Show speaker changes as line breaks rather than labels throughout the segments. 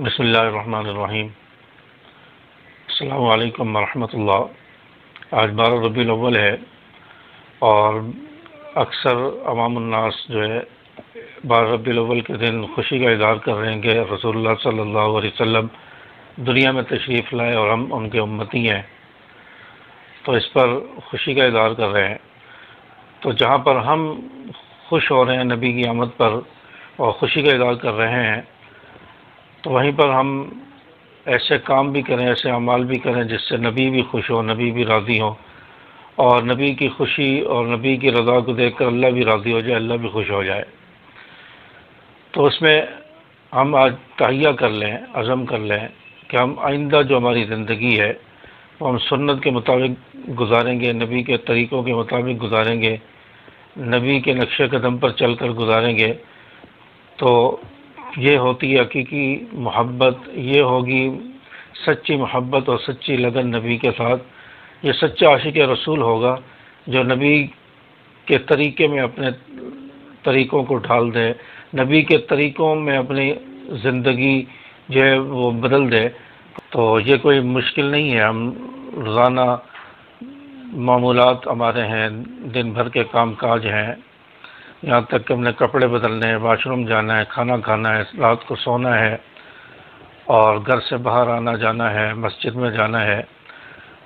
بسم اللہ الرحمن الرحیم۔ السلام علیکم ورحمۃ اللہ۔ آج 12 ربیع الاول ہے اور اکثر عوام الناس جو ہے 12 ربیع الاول کے دن خوشی کا اظہار کر رہے ہیں کہ رسول اللہ صلی اللہ علیہ وسلم دنیا میں تشریف لائے اور ہم ان کے امتی ہیں، تو اس پر خوشی کا اظہار کر رہے ہیں۔ تو جہاں پر ہم خوش ہو رہے ہیں نبی کی آمد پر اور خوشی کا اظہار کر رہے ہیں، تو وہیں پر ہم ایسے کام بھی کریں، ایسے اعمال بھی کریں جس سے نبی بھی خوش ہو، نبی بھی راضی ہو، اور نبی کی خوشی اور نبی کی رضا کو دیکھ کر اللہ بھی راضی ہو جائے، اللہ بھی خوش ہو جائے۔ تو اس میں ہم آج تہیہ کر لیں، عزم کر لیں کہ ہم آئندہ جو ہماری زندگی ہے وہ ہم سنت کے مطابق گزاریں گے، نبی کے طریقوں کے مطابق گزاریں گے، نبی کے نقش قدم پر چل کر گزاریں گے۔ تو یہ ہوتی ہے حقیقی محبت، یہ ہوگی سچی محبت اور سچی لگن نبی کے ساتھ۔ یہ سچا عاشق رسول ہوگا جو نبی کے طریقے میں اپنے طریقوں کو ڈھال دے، نبی کے طریقوں میں اپنی زندگی جو ہے وہ بدل دے۔ تو یہ کوئی مشکل نہیں ہے، ہم روزانہ معمولات ہمارے ہیں، دن بھر کے کام کاج ہیں، یہاں تک کہ ہم نے کپڑے بدلنے ہیں، واش روم جانا ہے، کھانا کھانا ہے، رات کو سونا ہے، اور گھر سے باہر آنا جانا ہے، مسجد میں جانا ہے۔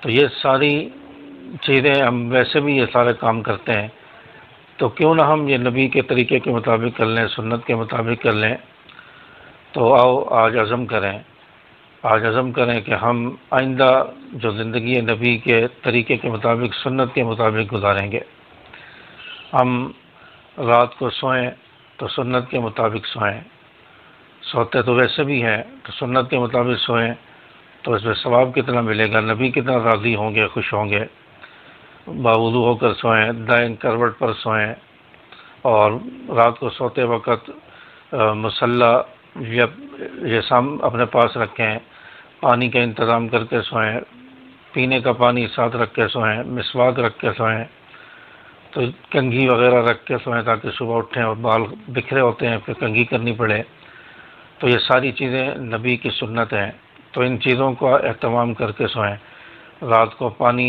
تو یہ ساری چیزیں ہم ویسے بھی یہ سارے کام کرتے ہیں، تو کیوں نہ ہم یہ نبی کے طریقے کے مطابق کر لیں، سنت کے مطابق کر لیں۔ تو آؤ آج عزم کریں کہ ہم آئندہ جو زندگی ہے نبی کے طریقے کے مطابق، سنت کے مطابق گزاریں گے۔ ہم رات کو سوئیں تو سنت کے مطابق سوئیں، سوتے تو ویسے بھی ہیں، تو سنت کے مطابق سوئیں تو اس میں ثواب کتنا ملے گا، نبی کتنا راضی ہوں گے، خوش ہوں گے۔ باوضو ہو کر سوئیں، دائیں کروٹ پر سوئیں، اور رات کو سوتے وقت مصلی یہ سام اپنے پاس رکھیں، پانی کا انتظام کر کے سوئیں، پینے کا پانی ساتھ رکھ کے سوئیں، مسواک رکھ کے سوئیں، تو کنگھی وغیرہ رکھ کے سوئیں تاکہ صبح اٹھیں اور بال بکھرے ہوتے ہیں پھر کنگھی کرنی پڑے۔ تو یہ ساری چیزیں نبی کی سنت ہیں، تو ان چیزوں کا اہتمام کر کے سوئیں۔ رات کو پانی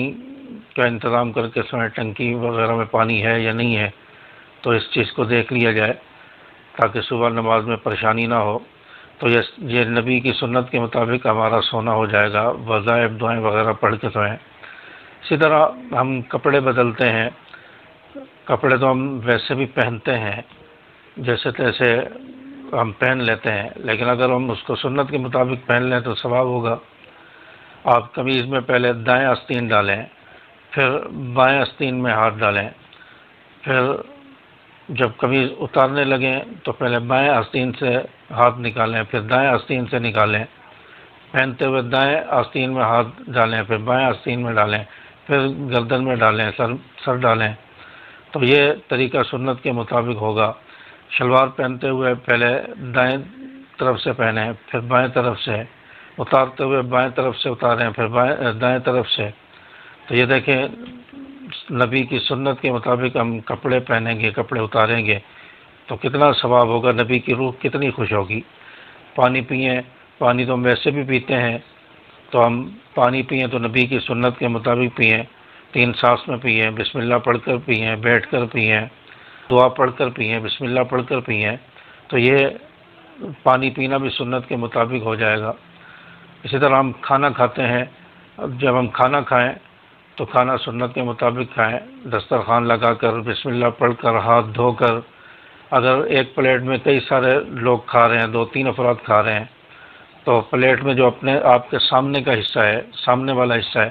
کا انتظام کر کے سوئیں، ٹنکی وغیرہ میں پانی ہے یا نہیں ہے تو اس چیز کو دیکھ لیا جائے تاکہ صبح نماز میں پریشانی نہ ہو۔ تو یہ نبی کی سنت کے مطابق ہمارا سونا ہو جائے گا، وظائف دعائیں وغیرہ پڑھ کے سوئیں۔ اسی طرح ہم کپڑے بدلتے ہیں، کپڑے تو ہم ویسے بھی پہنتے ہیں، جیسے تیسے ہم پہن لیتے ہیں، لیکن اگر ہم اس کو سنت کے مطابق پہن لیں تو ثواب ہوگا۔ آپ قمیض میں پہلے دائیں آستین ڈالیں، پھر بائیں آستین میں ہاتھ ڈالیں، پھر جب قمیض اتارنے لگیں تو پہلے بائیں آستین سے ہاتھ نکالیں، پھر دائیں آستین سے نکالیں، پہنتے ہوئے دائیں آستین میں ہاتھ ڈالیں، پھر بائیں آستین میں ڈالیں، پھر گردن میں ڈالیں، سر ڈالیں۔ تو یہ طریقہ سنت کے مطابق ہوگا۔ شلوار پہنتے ہوئے پہلے دائیں طرف سے پہنیں، پھر بائیں طرف سے، اتارتے ہوئے بائیں طرف سے اتاریں، پھر دائیں طرف سے۔ تو یہ دیکھیں نبی کی سنت کے مطابق ہم کپڑے پہنیں گے، کپڑے اتاریں گے تو کتنا ثواب ہوگا، نبی کی روح کتنی خوش ہوگی۔ پانی پئیں، پانی تو ہم ویسے بھی پیتے ہیں، تو ہم پانی پئیں تو نبی کی سنت کے مطابق پئیں، 3 سانس میں پئیں، بسم اللہ پڑھ کر پئیں، بیٹھ کر پئیں، دعا پڑھ کر پئیں، بسم اللہ پڑھ کر پئیں، تو یہ پانی پینا بھی سنت کے مطابق ہو جائے گا۔ اسی طرح ہم کھانا کھاتے ہیں، جب ہم کھانا کھائیں تو کھانا سنت کے مطابق کھائیں، دسترخوان لگا کر، بسم اللہ پڑھ کر، ہاتھ دھو کر۔ اگر ایک پلیٹ میں کئی سارے لوگ کھا رہے ہیں، 2-3 افراد کھا رہے ہیں، تو پلیٹ میں جو اپنے آپ کے سامنے کا حصہ ہے، سامنے والا حصہ ہے،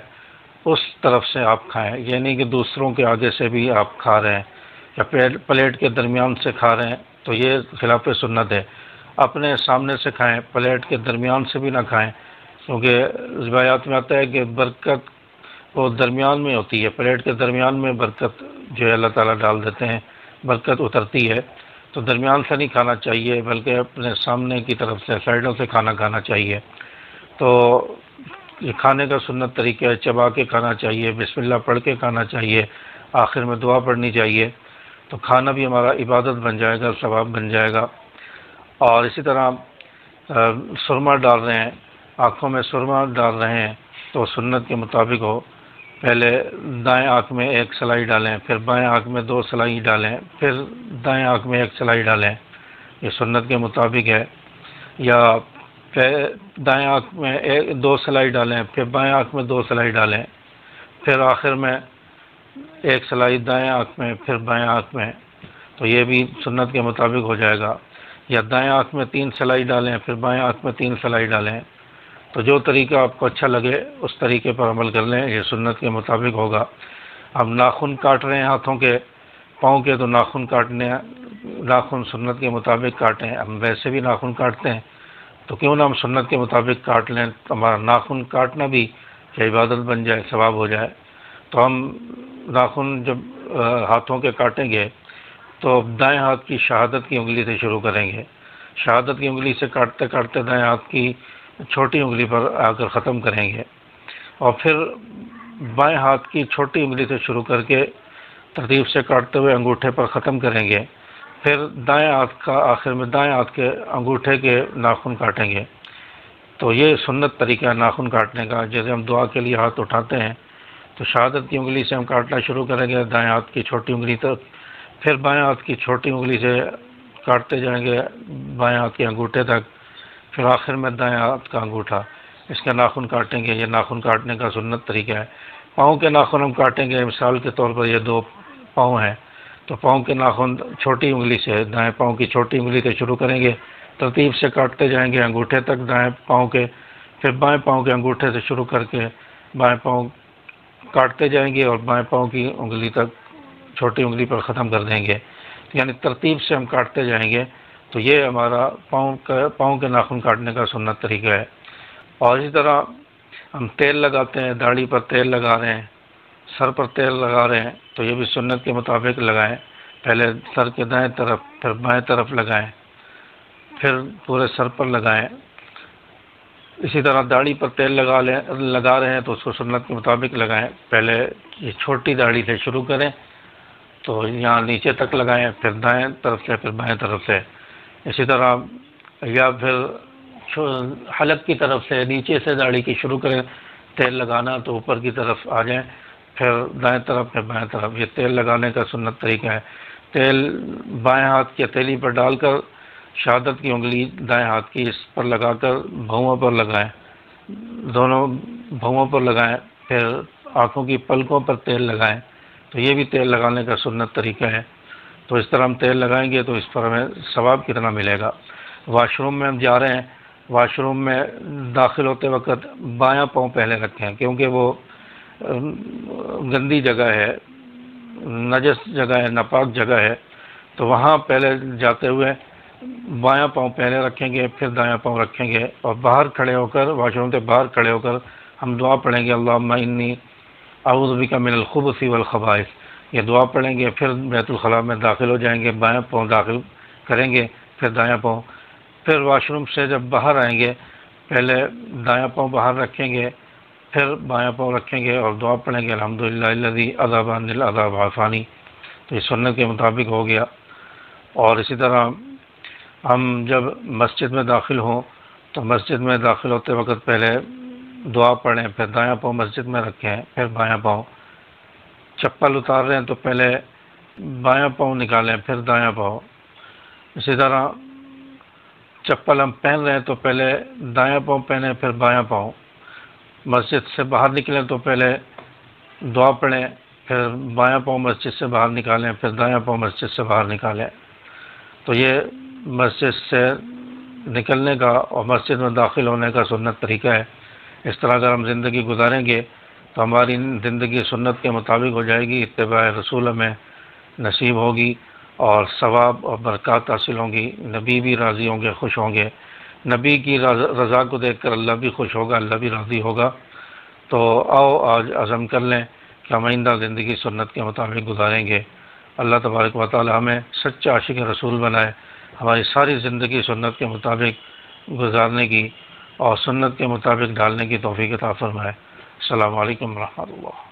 اس طرف سے آپ کھائیں، یہ نہیں کہ دوسروں کے آگے سے بھی آپ کھا رہے ہیں یا پلیٹ کے درمیان سے کھا رہے ہیں، تو یہ خلاف سنت ہے۔ اپنے سامنے سے کھائیں، پلیٹ کے درمیان سے بھی نہ کھائیں، کیونکہ روایات میں آتا ہے کہ برکت وہ درمیان میں ہوتی ہے، پلیٹ کے درمیان میں برکت جو ہے اللہ تعالیٰ ڈال دیتے ہیں، برکت اترتی ہے۔ تو درمیان سے نہیں کھانا چاہیے بلکہ اپنے سامنے کی طرف سے، سائڈوں سے کھانا کھانا چاہیے۔ تو یہ کھانے کا سنت طریقہ ہے، چبا کے کھانا چاہیے، بسم اللہ پڑھ کے کھانا چاہیے، آخر میں دعا پڑھنی چاہیے، تو کھانا بھی ہمارا عبادت بن جائے گا، ثواب بن جائے گا۔ اور اسی طرح سرما ڈال رہے ہیں، آنکھوں میں سرما ڈال رہے ہیں تو سنت کے مطابق ہو، پہلے دائیں آنکھ میں ایک سلائی ڈالیں، پھر بائیں آنکھ میں 2 سلائی ڈالیں، پھر دائیں آنکھ میں 1 سلائی ڈالیں، یہ سنت کے مطابق ہے۔ یا دائیں آنکھ میں 2 سلائی ڈالیں، پھر بائیں آنکھ میں 2 سلائی ڈالیں، پھر آخر میں 1 سلائی دائیں آنکھ میں، پھر بائیں آنکھ میں، تو یہ بھی سنت کے مطابق ہو جائے گا۔ یا دائیں آنکھ میں 3 سلائی ڈالیں، پھر بائیں آنکھ میں 3 سلائی ڈالیں، تو جو طریقہ آپ کو اچھا لگے اس طریقے پر عمل کر لیں، یہ سنت کے مطابق ہوگا۔ ہم ناخن کاٹ رہے ہیں ہاتھوں کے، پاؤں کے، تو ناخن سنت کے مطابق کاٹیں۔ ہم ویسے بھی ناخن کاٹتے ہیں تو کیوں نہ ہم سنت کے مطابق کاٹ لیں، تو ہمارا ناخن کاٹنا بھی کہ عبادت بن جائے، ثواب ہو جائے۔ تو ہم ناخن جب ہاتھوں کے کاٹیں گے تو دائیں ہاتھ کی شہادت کی انگلی سے شروع کریں گے، شہادت کی انگلی سے کاٹتے کاٹتے دائیں ہاتھ کی چھوٹی انگلی پر آ کر ختم کریں گے، اور پھر بائیں ہاتھ کی چھوٹی انگلی سے شروع کر کے ترتیب سے کاٹتے ہوئے انگوٹھے پر ختم کریں گے، پھر دائیں ہاتھ کا آخر میں دائیں ہاتھ کے انگوٹھے کے ناخن کاٹیں گے۔ تو یہ سنت طریقہ ہے ناخن کاٹنے کا۔ جیسے ہم دعا کے لیے ہاتھ اٹھاتے ہیں تو شہادت کی انگلی سے ہم کاٹنا شروع کریں گے دائیں ہاتھ کی چھوٹی انگلی تک، پھر بائیں ہاتھ کی چھوٹی انگلی سے کاٹتے جائیں گے بائیں ہاتھ کے انگوٹھے تک، پھر آخر میں دائیں ہاتھ کا انگوٹھا، اس کا ناخن کاٹیں گے۔ یہ ناخن کاٹنے کا سنت طریقہ ہے۔ پاؤں کے ناخن ہم کاٹیں گے، مثال کے طور پر یہ 2 پاؤں ہیں تو پاؤں کے ناخن چھوٹی انگلی سے، دائیں پاؤں کی چھوٹی انگلی سے شروع کریں گے، ترتیب سے کاٹتے جائیں گے انگوٹھے تک دائیں پاؤں کے، پھر بائیں پاؤں کے انگوٹھے سے شروع کر کے بائیں پاؤں کاٹتے جائیں گے اور بائیں پاؤں کی انگلی تک چھوٹی انگلی پر ختم کر دیں گے، یعنی ترتیب سے ہم کاٹتے جائیں گے۔ تو یہ ہمارا پاؤں کے ناخن کاٹنے کا سنت طریقہ ہے۔ اور اسی طرح ہم تیل لگاتے ہیں، داڑھی پر تیل لگا رہے ہیں، سر پر تیل لگا رہے ہیں، تو یہ بھی سنت کے مطابق لگائیں۔ پہلے سر کے دائیں طرف، پھر بائیں طرف لگائیں، پھر پورے سر پر لگائیں۔ اسی طرح داڑھی پر تیل لگا رہے ہیں تو اس کو سنت کے مطابق لگائیں۔ پہلے یہ چھوٹی داڑھی سے شروع کریں تو یہاں نیچے تک لگائیں، پھر دائیں طرف سے، پھر بائیں طرف سے۔ اسی طرح یا پھر حلق کی طرف سے نیچے سے داڑھی کی شروع کریں تیل لگانا تو اوپر کی طرف آ جائیں، پھر دائیں طرف، پھر بائیں طرف۔ یہ تیل لگانے کا سنت طریقہ ہے۔ تیل بائیں ہاتھ کی ہتھیلی پر ڈال کر شہادت کی انگلی دائیں ہاتھ کی اس پر لگا کر بھوؤں پر لگائیں، دونوں بھوؤں پر لگائیں، پھر آنکھوں کی پلکوں پر تیل لگائیں۔ تو یہ بھی تیل لگانے کا سنت طریقہ ہے۔ تو اس طرح ہم تیل لگائیں گے تو اس پر ہمیں ثواب کتنا ملے گا۔ واش روم میں ہم جا رہے ہیں، واش روم میں داخل ہوتے وقت بایاں پاؤں پہلے رکھیں، کیونکہ وہ گندی جگہ ہے، نجس جگہ ہے، ناپاک جگہ ہے، تو وہاں پہلے جاتے ہوئے بایاں پاؤں پہلے رکھیں گے، پھر دایاں پاؤں رکھیں گے، اور باہر کھڑے ہو کر، واش روم سے باہر کھڑے ہو کر ہم دعا پڑھیں گے اللہم انی اعوذ بک من الخبث والخبائث، یہ دعا پڑھیں گے، پھر بیت الخلاء میں داخل ہو جائیں گے، بایاں پاؤں داخل کریں گے، پھر دایاں پاؤں، پھر واش روم سے جب باہر آئیں گے پہلے دایاں پاؤں باہر رکھیں گے، پھر بایاں پاؤں رکھیں گے اور دعا پڑھیں گے الحمدللہ الذی اذھب عنی العذاب وعافانی۔ تو یہ سنت کے مطابق ہو گیا۔ اور اسی طرح ہم جب مسجد میں داخل ہوں تو مسجد میں داخل ہوتے وقت پہلے دعا پڑھیں، پھر دایاں پاؤں مسجد میں رکھیں، پھر بایاں پاؤں۔ چپل اتار رہے ہیں تو پہلے بایاں پاؤں نکالیں، پھر دایاں پاؤں۔ اسی طرح چپل ہم پہن رہے ہیں تو پہلے دایاں پاؤں پہنیں، پھر بایاں پاؤں۔ مسجد سے باہر نکلیں تو پہلے دعا پڑھیں، پھر بایاں پاؤں مسجد سے باہر نکالیں، پھر دایاں پاؤں مسجد سے باہر نکالیں۔ تو یہ مسجد سے نکلنے کا اور مسجد میں داخل ہونے کا سنت طریقہ ہے۔ اس طرح اگر ہم زندگی گزاریں گے تو ہماری زندگی سنت کے مطابق ہو جائے گی، اتباع رسول میں نصیب ہوگی اور ثواب اور برکات حاصل ہوں گی، نبی بھی راضی ہوں گے، خوش ہوں گے۔ نبی کی رضا کو دیکھ کر اللہ بھی خوش ہوگا، اللہ بھی راضی ہوگا۔ تو آؤ آج عزم کر لیں کہ ہم آئندہ زندگی سنت کے مطابق گزاریں گے۔ اللہ تبارک و تعالی ہمیں سچا عاشق رسول بنائے، ہماری ساری زندگی سنت کے مطابق گزارنے کی اور سنت کے مطابق ڈالنے کی توفیق عطا فرمائے۔ السلام علیکم ورحمۃ اللہ۔